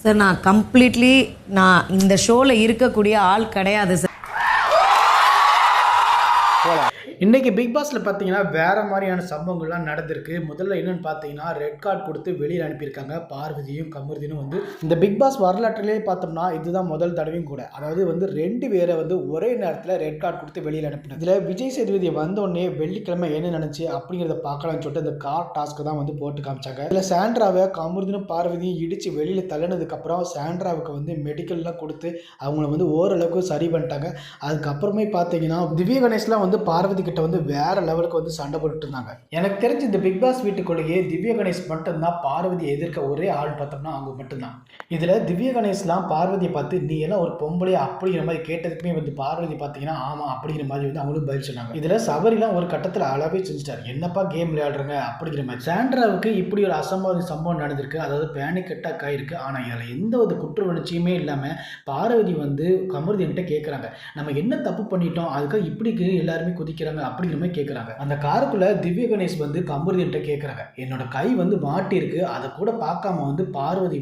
Sir நான் completely நான் இந்த ஷோவில் இருக்கக்கூடிய ஆள் கிடையாது சார். இன்றைக்கி பிக் பாஸில் பார்த்தீங்கன்னா வேறு மாதிரியான சம்பவங்கள்லாம் நடந்திருக்கு. முதல்ல என்னென்னு பார்த்தீங்கன்னா ரெட் கார்டு கொடுத்து வெளியில் அனுப்பியிருக்காங்க பார்வதியும் கமருதீனும். இந்த பிக் பாஸ் வரலாற்றிலே பார்த்தோம்னா இதுதான் முதல் தடவையும் கூட. அதாவது 2 பேரை ஒரே நேரத்தில் ரெட் கார்டு கொடுத்து வெளியில் அனுப்பினது. இதில் விஜய் சேதுபதி வந்தோடனே வெள்ளிக்கிழமை என்ன நினச்சி அப்படிங்கிறத பார்க்கலாம்னு சொல்லிட்டு இந்த கார் டாஸ்க்கு தான் போட்டு காமிச்சாங்க. இதில் சாண்ட்ராவை கமருதீனும் பார்வதியும் இடித்து வெளியில் தள்ளினதுக்கப்புறம் சாண்ட்ராவுக்கு மெடிக்கல்லாம் கொடுத்து அவங்கள ஓரளவுக்கு சரி பண்ணிட்டாங்க. அதுக்கப்புறமே பார்த்தீங்கன்னா திவ்ய கணேஷ்லாம் பார்வதி கிட்ட வேற லெவலுக்கு சண்டை போட்டுட்டு இருந்தாங்க. எனக்கு தெரிஞ்சு இந்த பிக் பாஸ் வீட்டுக்குள்ளேயே திவ்ய கணேஷ் மட்டும்தான் பார்வதியை எதிர்க்க ஒரே ஆள் பார்த்தோம்னா அவங்க மட்டும்தான். இதுல திவ்ய கணேஷ்லாம் பார்வதியை பார்த்து நீ எல்லாம் ஒரு பொம்பளை அப்படிங்கிற மாதிரி கேட்டதுக்குமே பார்வதி பார்த்தீங்கன்னா ஆமா அப்படிங்கிற மாதிரி அவங்களும் பதில் சொன்னாங்க. இதுல சபரிலாம் ஒரு கட்டத்தில் அளவே செஞ்சுட்டாரு. என்னப்பா கேம் விளையாடுறாங்க அப்படிங்கிற மாதிரி. சாண்ட்ராவுக்கு இப்படி ஒரு அசம்பாவித சம்பவம் நடந்திருக்கு. அதாவது பேனிக் அட்டாக் ஆயிருக்கு. ஆனா இதுல எந்த ஒரு குற்ற உணர்ச்சியுமே இல்லாம பார்வதி கமருதீன்கிட்ட கேட்கறாங்க நம்ம என்ன தப்பு பண்ணிட்டோம் அதுக்காக இப்படி எல்லாருமே குதிக்கிறாங்க அப்படிங்கிற மாதிரி கேட்குறாங்க. அந்த காருக்குள்ள திவ்ய கணேஷ் கமருதீன்கிட்ட கேட்குறாங்க என்னோட கை மாட்டி இருக்கு அதை கூட பார்க்காம பார்வதி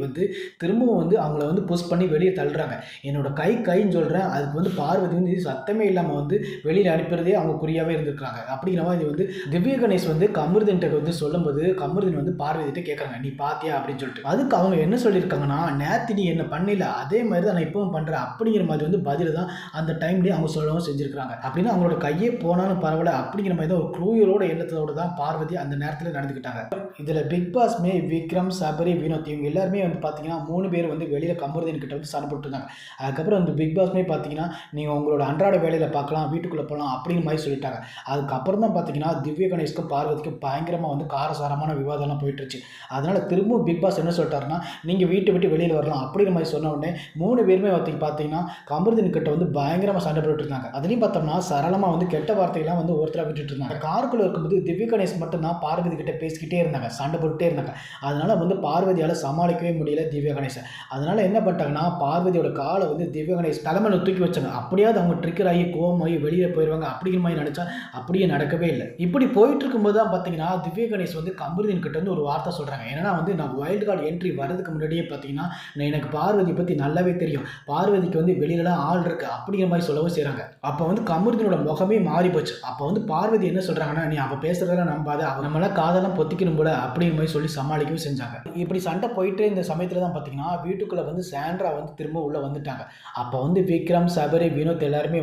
திரும்பவும் அவங்கள புஷ் பண்ணி வெளியே தள்ளுறாங்க. என்னோட கைன்னு சொல்றேன். அதுக்கு பார்வதி சத்தமே இல்லாம வெளியில் அனுப்புறதே அவங்க குறியாவே இருந்திருக்காங்க. அப்படிங்கிற மாதிரி திவ்ய கணேஷ் கமருதீன்கிட்ட சொல்லும்போது கமருதீன் பார்வதிட்ட கேட்குறாங்க நீ பாத்தியா அப்படின்னு சொல்லிட்டு. அதுக்கு அவங்க என்ன சொல்லியிருக்காங்கன்னா நேத்து நீ என்ன பண்ணல அதே மாதிரி தான் நான் இப்பவும் பண்றேன் அப்படிங்கிற மாதிரி பதில தான் அந்த டைம்லேயே அவங்க சொல்லவும் செஞ்சிருக்காங்க. அப்படின்னு அவங்களோட கையே போனாலும் பரவாயில்ல அப்படிங்கிற மாதிரி தான் ஒரு க்ரூயலோட எண்ணத்தோடு தான் பார்வதி அந்த நேரத்தில் நடந்துக்கிட்டாங்க. இதில் பிக் பாஸ்மே விக்ரம் சபரி வினோத் இவங்க எல்லாருமே பார்த்தீங்கன்னா 3 பேர் வெளியில் கமருதீன் கிட்ட சண்டை போட்டுருந்தாங்க. அதுக்கப்புறம் பிக் பாஸ்மே பார்த்தீங்கன்னா நீங்கள் உங்களோட அன்றாட வேலையில் பார்க்கலாம் வீட்டுக்குள்ளே போகலாம் அப்படிங்கிற மாதிரி சொல்லிட்டாங்க. அதுக்கப்புறம் தான் பார்த்தீங்கன்னா திவ்ய கணேஷ்க்கும் பார்வதிக்கும் பயங்கரமாக காரசாரமான விவாதம்லாம் போயிட்டுருச்சு. அதனால் திரும்பவும் பிக் பாஸ் என்ன சொல்லிட்டாருன்னா நீங்கள் வீட்டை விட்டு வெளியில் வரலாம் அப்படிங்கிற மாதிரி சொன்ன உடனே 3 பேருமே பார்த்தீங்கன்னா கமருதீன் கிட்ட பயங்கரமாக சண்டை போட்டுட்டு இருந்தாங்க. அதுலேயும் பார்த்தோம்னா சரளமாக கெட்ட வார்த்தைகள்லாம் ஒருத்தராக விட்டுட்டு இருந்தாங்க. காருக்குள்ள இருக்கும்போது திவ்ய கணேஷ் மட்டும் தான் பார்வதி கிட்ட பேசிக்கிட்டே இருந்தாங்க சண்டை போட்டுட்டே இருந்தாங்க. அதனால பார்வதியால் சமாளிக்கவே முடியல திவ்ய கணேஷ். அதனால என்ன பண்ணிட்டாங்கன்னா பார்வதியோட காலை திவ்ய கணேஷ் தலைமையில தூக்கி வச்சாங்க. அப்படியாவது அவங்க ட்ரிக்கர் ஆகி கோவமாகி வெளியே போயிடுவாங்க அப்படிங்கிற மாதிரி நினைச்சா அப்படியே நடக்கவே இல்லை. இப்படி போயிட்டு இருக்கும்போது தான் பார்த்தீங்கன்னா திவ்ய கணேஷ் கமருதீன் கிட்ட ஒரு வார்த்தை சொல்றாங்க. ஏன்னா நான் வைல்டு கார்டு என்ட்ரி வரதுக்கு முன்னாடியே பார்த்தீங்கன்னா எனக்கு பார்வதி பற்றி நல்லாவே தெரியும். பார்வதிக்கு வெளியிலலாம் ஆள் இருக்கு அப்படிங்கிற மாதிரி சொல்லவும் செய்கிறாங்க. அப்போ கமருதீனோட முகமே மாறி போச்சு. அப்போ பார்வதி என்ன சொல்றாங்கன்னா நீ அவ பேசுறதெல்லாம் நம்பாத அவ நம்மளாம் காதெல்லாம் பொத்திக்கணும் போல அப்படிங்கிற மாதிரி சொல்லி சமாளிக்கவும் செஞ்சாங்க. இப்படி சண்டை போயிட்டு இந்த சமயத்துல தான் பார்த்தீங்கன்னா வீட்டுக்குள்ள சாண்ட்ரா திரும்ப உள்ள வந்துட்டாங்க. அப்போ விக்ரம் சபரி வினோத் எல்லாருமே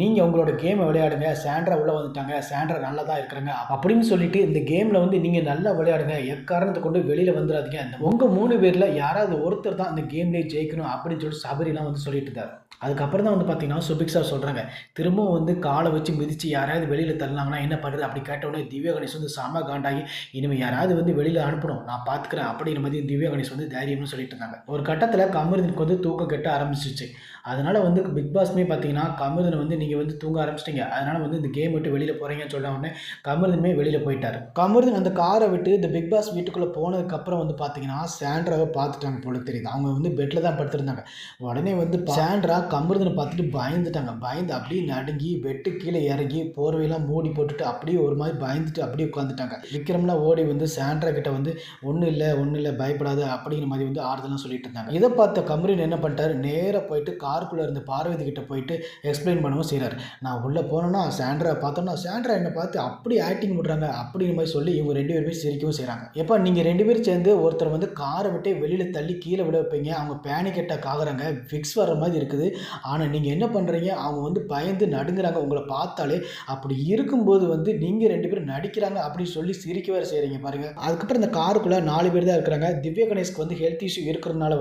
நீங்க உங்களோட கேமை விளையாடுங்க சாண்ட்ரா உள்ள வந்துட்டாங்க சாண்ட்ரா நல்லா தான் இருக்கிறாங்க அப்படின்னு சொல்லிட்டு இந்த கேம்ல நீங்க நல்லா விளையாடுங்க எக்காரணத்தை கொண்டு வெளியில வந்துடாதீங்க உங்க 3 பேர்ல யாராவது ஒருத்தர் தான் இந்த கேம்லேயே ஜெயிக்கணும் அப்படின்னு சொல்லிட்டு சபரிலாம் சொல்லிட்டு இருந்தார். அதுக்கப்புறம் தான் பார்த்தீங்கன்னா சுபிக்ஷா சொல்கிறாங்க திரும்பவும் காலை வச்சு மிதித்து யாராவது வெளியில் தள்ளினாங்கன்னா என்ன பண்ணுறது அப்படி கேட்டவுடனே திவ்ய கணேஷ் செம காண்டாகி இனிமேல் யாராவது வெளியில் அனுப்பணும் நான் பார்த்துக்கிறேன் அப்படிங்கிற மாதிரி திவ்ய கணேஷ் தைரியம்னு சொல்லிட்டு இருந்தாங்க. ஒரு கட்டத்தில் கமருதீனுக்கு தூக்கம் கட்ட ஆரம்பிச்சிச்சு. அதனால் பிக் பாஸ்மே பார்த்தீங்கன்னா கமருதீன் நீங்கள் தூங்க ஆரம்பிச்சிட்டிங்க அதனால் இந்த கேம் விட்டு வெளியில் போகிறீங்கன்னு சொன்ன உடனே கமருதீனுமே வெளியில் போயிட்டார். கமருதீன் அந்த காரை விட்டு இந்த பிக் பாஸ் வீட்டுக்குள்ளே போனதுக்கப்புறம் பார்த்தீங்கன்னா சாண்ட்ராவை பார்த்துட்டாங்க போல தெரியுது. அவங்க பெட்டில் தான் படுத்திருந்தாங்க. உடனே சாண்ட்ரா கமருதீனை பார்த்துட்டு பயந்துட்டாங்க. பயந்து அப்படியே நடுங்கி வெட்டு கீழே இறங்கி போர்வையெல்லாம் மூடி போட்டுட்டு அப்படியே ஒரு மாதிரி பயந்துட்டு அப்படியே உட்காந்துட்டாங்க. விக்ரம்லாம் ஓடி சாண்ட்ரா கிட்ட ஒன்றும் இல்லை பயப்படாது அப்படிங்கிற மாதிரி ஆறுதலாம் சொல்லிட்டு இருந்தாங்க. இதை பார்த்த கமருதீன் என்ன பண்ணிட்டாரு நேராக போயிட்டு காருக்குள்ளே இருந்த பார்வதி கிட்ட போயிட்டு எக்ஸ்பிளைன் பண்ணவும் செய்கிறார். நான் உள்ளே போனோன்னா சாண்ட்ரா பார்த்தோன்னா சாண்ட்ரா என்னை பார்த்து அப்படி ஆக்டிங் பண்ணுறாங்க அப்படிங்கிற மாதிரி சொல்லி இவங்க 2 பேருமே சிரிக்கவும் செய்கிறாங்க. எப்போ நீங்கள் 2 பேரும் சேர்ந்து ஒருத்தர் காரை விட்டு வெளியில் தள்ளி கீழே விட வைப்பீங்க அவங்க பேனிக் அட்டாக் ஆகுறாங்க ஃபிக்ஸ் வர்ற மாதிரி இருக்குது. ஆனால் நீங்கள் என்ன பண்ணுறீங்க அவங்க பயந்து நடுங்குறாங்க உங்களை பார்த்தாலே. அப்படி இருக்கும்போது நீங்கள் 2 பேரும் நடிக்கிறாங்க அப்படின்னு சொல்லி சிரிக்க வேறு செய்கிறீங்க பாருங்கள். அதுக்கப்புறம் இந்த காருக்குள்ளே 4 பேர் தான் இருக்கிறாங்க. திவ்ய கணேஷ்க்கு ஹெல்த் இஷ்யூ இருக்கிறதுனால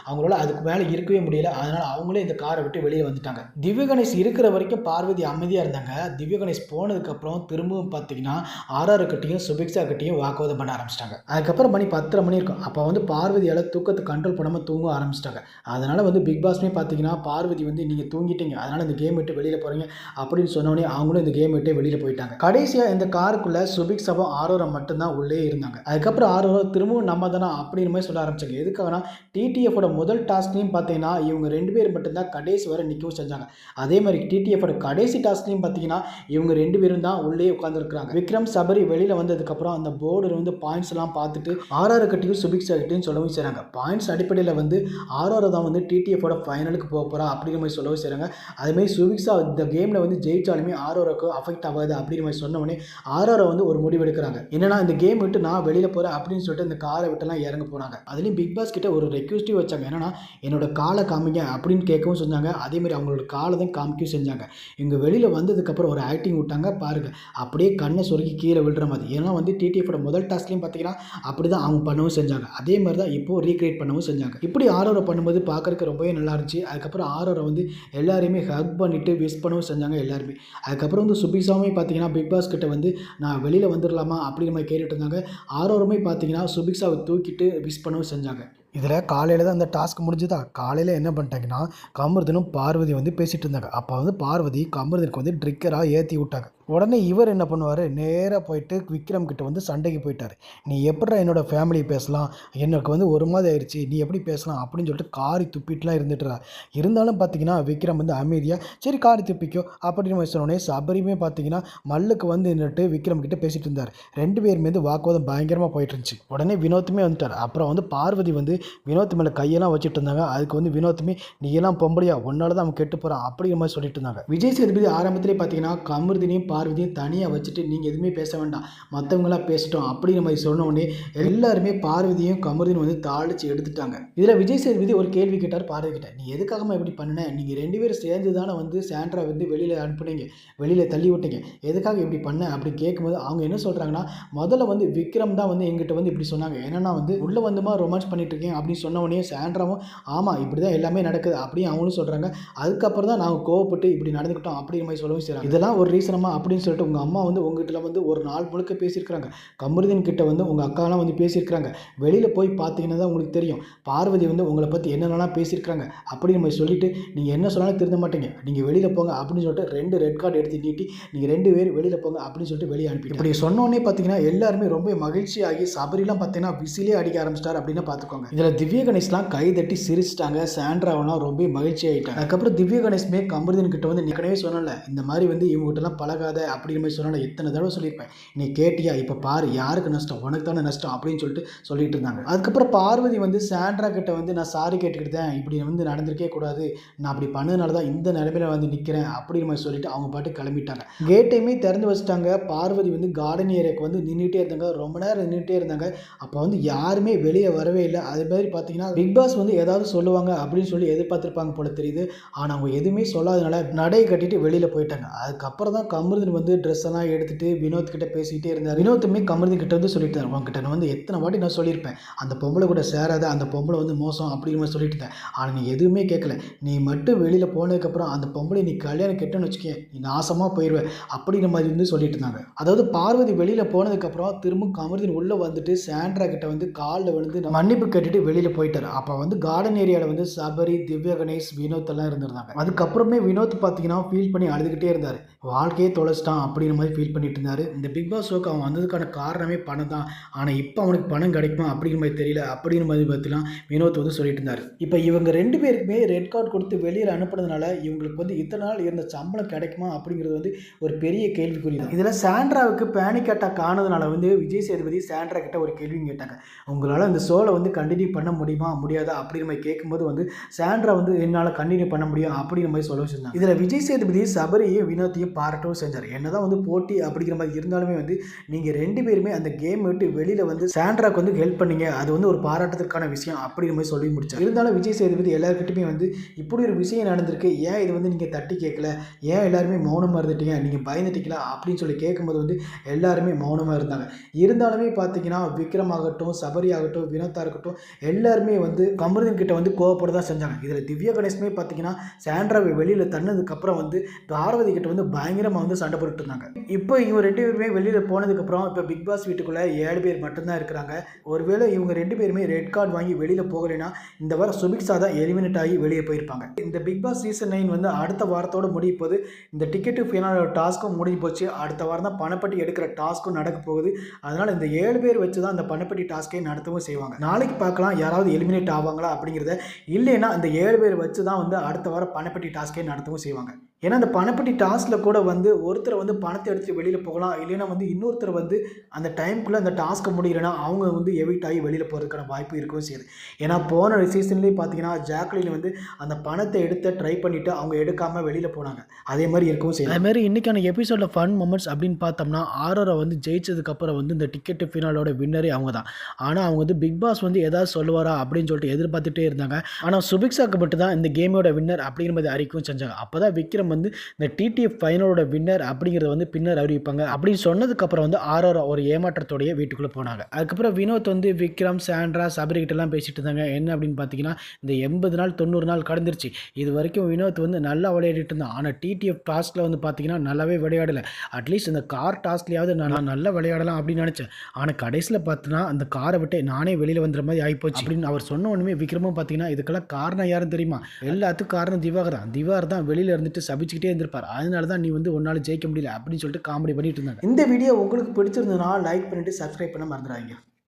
அவங்களால அதுக்கு மேலே இருக்கவே முடியல. அதனால் அவங்களே இந்த காரை விட்டு வெளியே வந்துட்டாங்க. திவ்ய கணேஷ் இருக்கிற வரைக்கும் பார்வதி அமைதியாக இருந்தாங்க. திவ்ய கணேஷ் போனதுக்கப்புறம் திரும்பவும் பார்த்தீங்கன்னா ஆர்ஆர் கிட்டையும் சுபிக்ஷா கிட்டையும் வாக்குவாதம் பண்ண ஆரம்பிச்சிட்டாங்க. அதுக்கப்புறம் மணி 10:30 மணி இருக்கும். அப்போ பார்வதியால் தூக்கத்தை கண்ட்ரோல் பண்ணாமல் தூங்க ஆரம்பிச்சிட்டாங்க. அதனால் பிக் பாஸ்மே பார்த்தீங்கன்னா பார்வதி நீங்கள் தூங்கிட்டீங்க அதனால் இந்த கேம் விட்டு வெளியில் போகிறீங்க அப்படின்னு சொன்னோடனே அவங்களும் அதுக்கப்புறம் இந்த கேம் விட்டு வெளியில் போயிட்டாங்க. கடைசியாக இந்த காருக்குள்ளே சுபிக்ஷாவும் ஆரோரா மட்டும்தான் உள்ளே இருந்தாங்க. அதுக்கப்புறம் ஆரோரா திரும்பவும் நம்ம தானா அப்படின்ற மாதிரி சொல்ல ஆரம்பிச்சாங்க. எதுக்காகனா டிடிஎஃபோட முதல் டாஸ்க்லையும் பார்த்தீங்கன்னா இவங்க 2 பேர் மட்டும்தான் கடைசி வரை நிற்கவும் செஞ்சாங்க. அதே மாதிரி டிடிஎஃபோட கடைசி டாஸ்க்லையும் பார்த்தீங்கன்னா இவங்க 2 பேரும் தான் உள்ளே உட்காந்துருக்காங்க. விக்ரம் சபரி வெளியில் வந்ததுக்கப்புறம் அந்த போர்டு வந்து பாயிண்ட்ஸ் எல்லாம் பார்த்துட்டு ஆர்ஆர் கட்டியும் சுபிக்ஷா கிட்டையும் சொல்லவும் செய்கிறாங்க. பாயிண்ட்ஸ் அடிப்படையில் வந்து ஆர்ஆர் தான் வந்து டிடிஎஃபோட ஃபைனலுக்கு போக போகிறா அப்படிங்கிற மாதிரி சொல்லவும் செய்கிறாங்க. அதேமாதிரி சுபிக்ஷா இந்த கேமில் வந்து ஜெயிச்சாலுமே ஆர்ஆருக்கு அஃபெக்ட் ஆகாது அப்படிங்கிற மாதிரி சொன்னவொடனே ஆர்ஆரை வந்து ஒரு முடிவு எடுக்கிறாங்க. என்னன்னா இந்த கேம் விட்டு நான் வெளியில் போகிறேன் அப்படின்னு சொல்லிட்டு இந்த காரை விட்டுலாம் இறங்க போனாங்க. அதுலேயும் பிக் பாஸ் கிட்ட ஒரு ரெக்வஸ்ட்டும் வச்சாங்க. என்னன்னா என்னோட காலை காமிங்க அப்படின்னு கேட்கவும் செஞ்சாங்க. அதேமாதிரி அவங்களோட காலை தான் காமிக்கவும் செஞ்சாங்க. இவங்க வெளியில் வந்ததுக்கப்புறம் ஒரு ஆக்டிங் விட்டாங்க பாருங்கள், அப்படியே கண்ணை சொருகி கீழே விழுற மாதிரி. ஏன்னா வந்து டிடிஎஃபோட முதல் டாஸ்க்லையும் பார்த்தீங்கன்னா அப்படி தான் அவங்க பண்ணவும் செஞ்சாங்க. அதே மாதிரி தான் இப்போது ரீக்ரியேட் பண்ணவும் செஞ்சாங்க. இப்படி ஆரோரை பண்ணும்போது பார்க்குறதுக்கு ரொம்பவே நல்லா இருந்துச்சு. அதுக்கப்புறம் ஆரோரை வந்து எல்லாரையுமே ஹக் பண்ணிவிட்டு விஷ் பண்ணவும் செஞ்சாங்க எல்லாருமே. அதுக்கப்புறம் வந்து சுபிக்ஷாவுமே பார்த்தீங்கன்னா பிக் பாஸ் கிட்ட வந்து நான் வெளியில் வந்துடலாமா அப்படிங்கிற மாதிரி கேட்டுட்டு இருந்தாங்க. ஆரோருமே பார்த்தீங்கன்னா சுபிக்ஷாவை தூக்கிட்டு விஷ் பண்ணவும் செஞ்சாங்க. இதில் காலையில் தான் அந்த டாஸ்க் முடிஞ்சுதா. காலையில் என்ன பண்ணிட்டாங்கன்னா கமருதனும் பார்வதி வந்து பேசிகிட்டு இருந்தாங்க. அப்போ வந்து பார்வதி கமருதனுக்கு வந்து ட்ரிக்கராக ஏற்றி விட்டாங்க. உடனே இவர் என்ன பண்ணுவார், நேராக போயிட்டு விக்ரம் கிட்ட வந்து சண்டைக்கு போயிட்டார். நீ எப்படா என்னோடய ஃபேமிலி பேசலாம், எனக்கு வந்து ஒரு மாதிரி ஆயிடுச்சு, நீ எப்படி பேசலாம் அப்படின்னு சொல்லிட்டு காரி துப்பிட்டுலாம் இருந்துட்டுறா. இருந்தாலும் பார்த்தீங்கன்னா விக்ரம் வந்து அமைதியாக சரி காரி துப்பிக்கோ அப்படின்னு சொன்னோடனே சபரியுமே பார்த்தீங்கன்னா மல்லுக்கு வந்து நின்றுட்டு விக்ரம் கிட்ட பேசிகிட்டு இருந்தார். 2 பேருமே வந்து வாக்குவாதம் பயங்கரமாக போயிட்டு இருந்துச்சு. உடனே வினோத்துமே வந்துட்டார். அப்புறம் வந்து பார்வதி வந்து வினோத் மேலே கையெல்லாம் வச்சுட்டு இருந்தாங்க. அதுக்கு வந்து வினோத்துமே நீ எல்லாம் பொம்பளையா, ஒன்னால தான் அவன் கெட்டு போகிறான் அப்படிங்கிற மாதிரி சொல்லிட்டு இருந்தாங்க. விஜய் சேதுபதி ஆரம்பத்திலே பார்த்தீங்கன்னா கமருதினையும் பார்வதியும் தனியாக வச்சுட்டு நீங்கள் எதுவுமே பேச வேண்டாம், மற்றவங்களாம் பேசிட்டோம் அப்படிங்கிற மாதிரி சொன்ன உடனே எல்லாருமே பார்வதியும் கமருதியும் வந்து தாளிச்சு எடுத்துட்டாங்க. இதில் விஜய் சேதுபதி ஒரு கேள்வி கேட்டார் பார்வதி கிட்ட, நீ எதுக்காகமா இப்படி பண்ணின, நீங்கள் 2 பேரும் சேர்ந்து தானே வந்து சாண்ட்ரா வந்து வெளியில் அனுப்புனீங்க, வெளியில் தள்ளி விட்டீங்க, எதுக்காக இப்படி பண்ண அப்படி கேட்கும்போது அவங்க என்ன சொல்கிறாங்கன்னா முதல்ல வந்து விக்ரம் தான் வந்து எங்கிட்ட வந்து இப்படி சொன்னாங்க. என்னன்னா வந்து உள்ளே வந்துமா ரொமான்ஸ் பண்ணிட்டு இருக்கேன் அப்படின்னு சொன்ன உடனே சாண்ட்ராவும் ஆமாம் இப்படி தான் எல்லாமே நடக்குது அப்படின்னு அவங்களும் சொல்கிறாங்க. அதுக்கப்புறம் தான் நாங்கள் கோவப்பட்டு இப்படி நடந்துக்கிட்டோம் அப்படிங்கிற மாதிரி சொல்லவும் செய்கிறாங்க. இதெல்லாம் ஒரு ரீசனமா அப்படின்னு சொல்லிட்டு உங்கள் அம்மா வந்து உங்ககிட்ட வந்து ஒரு நாள் முழுக்க பேசியிருக்கிறாங்க. கமருதீன் கிட்ட வந்து உங்கள் அக்காலாம் வந்து பேசியிருக்கிறாங்க. வெளியில் போய் பார்த்தீங்கன்னா தான் உங்களுக்கு தெரியும் பார்வதி வந்து உங்களை பற்றி என்னென்னலாம் பேசியிருக்கிறாங்க அப்படிங்கிற மாதிரி சொல்லிட்டு நீங்கள் என்ன சொன்னாலும் திருந்த மாட்டீங்க, நீங்கள் வெளியில் போங்க அப்படின்னு சொல்லிட்டு 2 ரெட் கார்டு எடுத்து நீட்டி நீங்கள் 2 பேர் வெளியில் போங்க அப்படின்னு சொல்லிட்டு வெளியே அனுப்பி இப்படி சொன்னோடனே பார்த்தீங்கன்னா எல்லாருமே ரொம்ப மகிழ்ச்சியாகி சபரிலாம் பார்த்தீங்கன்னா விசிலே அடிக்க ஆரம்பிச்சிட்டார் அப்படின்னு பார்த்துக்கோங்க. இதில் திவ்ய கணேஷ்லாம் கை தட்டி சிரிச்சிட்டாங்க. சாண்ட்ராவெல்லாம் ரொம்ப மகிழ்ச்சி ஆகிட்டாங்க. அதுக்கப்புறம் திவ்ய கணேஷ்மே கமருதீன் கிட்ட வந்து ஏற்கனவே சொன்னல இந்த மாதிரி வந்து இவங்ககிட்டலாம் பழகாத அப்படிங்கிற மாதிரி சொன்னால எத்தனை தடவை சொல்லியிருப்பேன், நீ கேட்டியா, இப்போ பாரு யாருக்கு நஷ்டம், உனக்கு தானே நஷ்டம் அப்படின்னு சொல்லிட்டு சொல்லிட்டு இருந்தாங்க. அதுக்கப்புறம் பார்வதி வந்து சாண்ட்ரா கிட்ட வந்து நான் சாரி கேட்டுக்கிட்டேன், இப்படி வந்து நடந்திருக்கே கூடாது, நான் அப்படி பண்ணதுனால தான் இந்த நிலைமையில வந்து நிற்கிறேன் அப்படிங்கிற மாதிரி சொல்லிட்டு அவங்க பாட்டு கிளம்பிட்டாங்க. கேட்டையுமே திறந்து வச்சுட்டாங்க. பார்வதி வந்து கார்டன் ஏரியாவுக்கு வந்து நின்றுட்டே இருந்தாங்க. ரொம்ப நேரம் நின்றுட்டே இருந்தாங்க. அப்போ வந்து யாருமே வெளியே வரவே இல்லை. அது மாதிரி பார்த்தீங்கன்னா பிக் பாஸ் வந்து ஏதாவது சொல்லுவாங்க அப்படின்னு சொல்லி எதிர்பார்த்துருப்பாங்க போல தெரியுது. ஆனால் அவங்க எதுவுமே சொல்லாதனால நடையை கட்டிட்டு வெளியில் போயிட்டாங்க. அதுக்கப்புறம் தான் கமருதீன் வந்து ட்ரெஸ் எல்லாம் எடுத்துட்டு வினோத் கிட்ட பேசிக்கிட்டே இருந்தார். வினோத்துமே கமருதீன் கிட்ட வந்து சொல்லிட்டு இருந்தார், உங்ககிட்ட நான் வந்து எத்தனை வாட்டி நான் சொல்லியிருப்பேன் அந்த பொம்பளை கூட சேராத, அந்த பொம்பளை வந்து மோசம் அப்படிங்கிற மாதிரி சொல்லிட்டு இருந்தேன், ஆனால் நீ எதுவுமே கேட்கல, நீ மட்டும் வெளியில் போனதுக்கப்புறம் அந்த பொம்பளை நீ கல்யாணம் கெட்டன்னு வச்சுக்கேன், நீ நாசமாக போயிடுவேன் அப்படிங்கிற மாதிரி வந்து சொல்லிட்டு இருந்தாங்க. அதாவது பார்வதி வெளியில் போனதுக்கப்புறம் திரும்ப கமருதீன் உள்ளே வந்துட்டு சாண்ட்ரா கிட்ட வந்து காலில் விழுந்து மன்னிப்பு கேட்டுட்டு வெளியில் போயிட்டார். அப்போ வந்து கார்டன் ஏரியாவில் வந்து சபரி, திவ்யா கணேஷ், வினோத் எல்லாம் இருந்திருந்தாங்க. அதுக்கப்புறமே வினோத் பார்த்தீங்கன்னா ஃபீல் பண்ணி அழுதுகிட்டே இருந்தார். வாழ்க்கையே தொலைச்சிட்டான் அப்படிங்கிற மாதிரி ஃபீல் பண்ணிட்டு இருந்தார். இந்த பிக் பாஸ் ஷோக்கு அவன் வந்ததுக்கான காரணமே பணம் தான், ஆனால் இப்போ அவனுக்கு பணம் கிடைக்குமா அப்படிங்கிற மாதிரி தெரியல அப்படிங்கிற மாதிரி பற்றிலாம் வினோத் வந்து சொல்லிட்டு இருந்தார். இப்போ இவங்க 2 பேருக்குமே ரெட் கார்டு கொடுத்து வெளியில் அனுப்புனதுனால இவங்களுக்கு வந்து இத்தனை நாள் இருந்த சம்பளம் கிடைக்குமா அப்படிங்கிறது வந்து ஒரு பெரிய கேள்விக்குறி தான். இதில் சாண்ட்ராவுக்கு பேனிக் அட்டாக் ஆனதுனால வந்து விஜய் சேதுபதி சாண்ட்ரா கிட்ட ஒரு கேள்வி கேட்டாங்க, உங்களால் இந்த ஷோவில் வந்து கண்டினியூ பண்ண முடியுமா முடியாதா அப்படிங்கிற மாதிரி கேட்கும்போது வந்து சாண்ட்ரா வந்து என்னால் கண்டினியூ பண்ண முடியும் அப்படிங்கிற மாதிரி சொல்ல வச்சிருந்தாங்க. இதில் விஜய் சேதுபதி சபரியும் வினோத்தையும் பாராட்டவும் செஞ்சார். என்னதான் வந்து போட்டி அப்படிங்கிற மாதிரி இருந்தாலுமே வந்து நீங்கள் 2 பேருமே அந்த கேம் விட்டு வெளியில் வந்து சாண்ட்ராக்கு வந்து ஹெல்ப் பண்ணீங்க, அது வந்து ஒரு பாராட்டத்திற்கான விஷயம் அப்படிங்கிற மாதிரி சொல்லி முடிச்சார். இருந்தாலும் விஜய் சேதுபதி எல்லாருக்கிட்டையுமே வந்து இப்படி ஒரு விஷயம் நடந்திருக்கு, ஏன் இது வந்து நீங்கள் தட்டி கேட்கல, ஏன் எல்லாருமே மௌனமாக இருந்துட்டீங்க, நீங்கள் பயந்துட்டீங்களா அப்படின்னு சொல்லி கேட்கும்போது வந்து எல்லாருமே மௌனமாக இருந்தாங்க. இருந்தாலுமே பார்த்தீங்கன்னா விக்ரம் ஆகட்டும், சபரி ஆகட்டும், வினோத்தா இருக்கட்டும், எல்லாருமே வந்து கமருதீன் கிட்ட வந்து கோவப்பட தான் செஞ்சாங்க. இதில் திவ்யா கணேசமே பார்த்தீங்கன்னா சாண்ட்ராவை வெளியில் தன்னதுக்கப்புறம் வந்து பார்வதி கிட்ட வந்து பயங்கரமாக வந்து சண்டை போட்டுட்டு இருந்தாங்க. இப்போ இவங்க 2 பேருமே வெளியில் போனதுக்கப்புறம் இப்போ பிக் பாஸ் வீட்டுக்குள்ளே 7 பேர் மட்டும்தான் இருக்கிறாங்க. ஒருவேளை இவங்க 2 பேருமே ரெட் கார்டு வாங்கி வெளியில் போகலைன்னா இந்த வாரம் சுபிக்ஷா தான் எலிமினேட் ஆகி வெளியே போயிருப்பாங்க. இந்த பிக் பாஸ் சீசன் 9 வந்து அடுத்த வாரத்தோடு முடிய போது. இந்த டிக்கெட்டு ஃபைனலோட டாஸ்க்கும் முடிஞ்சு போச்சு. அடுத்த வாரம் தான் பணப்பட்டி எடுக்கிற டாஸ்க்கும் நடக்க போகுது. அதனால் இந்த 7 பேர் வச்சு தான் இந்த பணப்பட்டி டாஸ்க்கை நடத்தவும் செய்வாங்க. நாளைக்கு பார்க்கலாம் யாராவது எலிமினேட் ஆவாங்களா அப்படிங்கிறத. இல்லைன்னா இந்த 7 பேர் வச்சு தான் வந்து அடுத்த வாரம் பணப்பட்டி டாஸ்க்கை நடத்தவும் செய்வாங்க. ஏன்னா அந்த பணப்பட்டி டாஸ்கில் கூட வந்து ஒருத்தரை வந்து பணத்தை எடுத்துகிட்டு வெளியில் போகலாம். இல்லைன்னா வந்து இன்னொருத்தர் வந்து அந்த டைமுக்குள்ளே அந்த டாஸ்க்கை முடியலைன்னா அவங்க வந்து எவிட் ஆகி வெளியில் போகிறதுக்கான வாய்ப்பு இருக்கவும் செய்யுது. ஏன்னா போன சீசன்லேயே பார்த்தீங்கன்னா ஜாக்லின் வந்து அந்த பணத்தை எடுத்து ட்ரை பண்ணிவிட்டு அவங்க எடுக்காமல் வெளியில் போனாங்க. அதே மாதிரி இருக்கவும் செய்யுது. அதேமாதிரி இன்றைக்கான எபிசோடில் ஃபன் மொமெண்ட்ஸ் அப்படின்னு பார்த்தோம்னா ஆரோரா வந்து ஜெயிச்சதுக்கப்புறம் வந்து இந்த டிக்கெட்டு ஃபினாலோட வின்னரே அவங்க தான். ஆனால் அவங்க வந்து பிக் பாஸ் வந்து ஏதாவது சொல்லுவாரா அப்படின்னு சொல்லிட்டு எதிர்பார்த்துட்டே இருந்தாங்க. ஆனால் சுபிக்ஷாக்கு மட்டும் தான் இந்த கேமோட வின்னர் அப்படிங்கிற மாதிரி அறிவிக்கவும் செஞ்சாங்க. அப்போ தான் விக்ரம் வந்து இந்த டிடிஎஃப் ஃபைனலோட வின்னர் அப்படிங்கிறத வந்து பின்னர் அறிவிப்பாங்க அப்படின்னு சொன்னதுக்கப்புறம் வந்து ஆரோரா ஒரு ஏமாற்றத்தோடைய வீட்டுக்குள்ளே போனாங்க. அதுக்கப்புறம் வினோத் வந்து விக்ரம், சாண்ட்ரா, சபரி கிட்டலாம் பேசிட்டு இருந்தாங்க. என்ன அப்படின்னு பார்த்தீங்கன்னா இந்த 80 நாள் 90 நாள் கடந்துருச்சு. இது வரைக்கும் வினோத் வந்து நல்லா விளையாடிட்டு இருந்தான். ஆனால் டிடிஎஃப் டாஸ்கில் வந்து பார்த்தீங்கன்னா நல்லாவே விளையாடலை. அட்லீஸ்ட் இந்த கார் டாஸ்க்லையாவது நான் நல்லா விளையாடலாம் அப்படின்னு நினச்சேன். ஆனால் கடைசியில் பார்த்தீங்கன்னா அந்த காரை விட்டு நானே வெளியில் வந்துற மாதிரி ஆகிப்போச்சு அப்படின்னு அவர் சொன்ன ஒன்றுமே விக்ரமும் பார்த்தீங்கன்னா இதுக்கெல்லாம் காரணம் யாரும் தெரியுமா? எல்லாத்துக்கும் காரணம் திவாகர் தான் வெளியில் இருந்துட்டு சபிச்சுக்கிட்டே இருந்திருப்பார். அதனால தான் நீ வந்து ஒன்னால ஜெயிக்க முடியல அப்படின்னு சொல்லிட்டு காமெடி பண்ணிட்டு இருந்தாங்க. இந்த வீடியோ உங்களுக்கு பிடிச்சிருந்ததுன்னா லைக் பண்ணிட்டு சப்ஸ்கிரைப் பண்ண மறந்துடாதீங்க.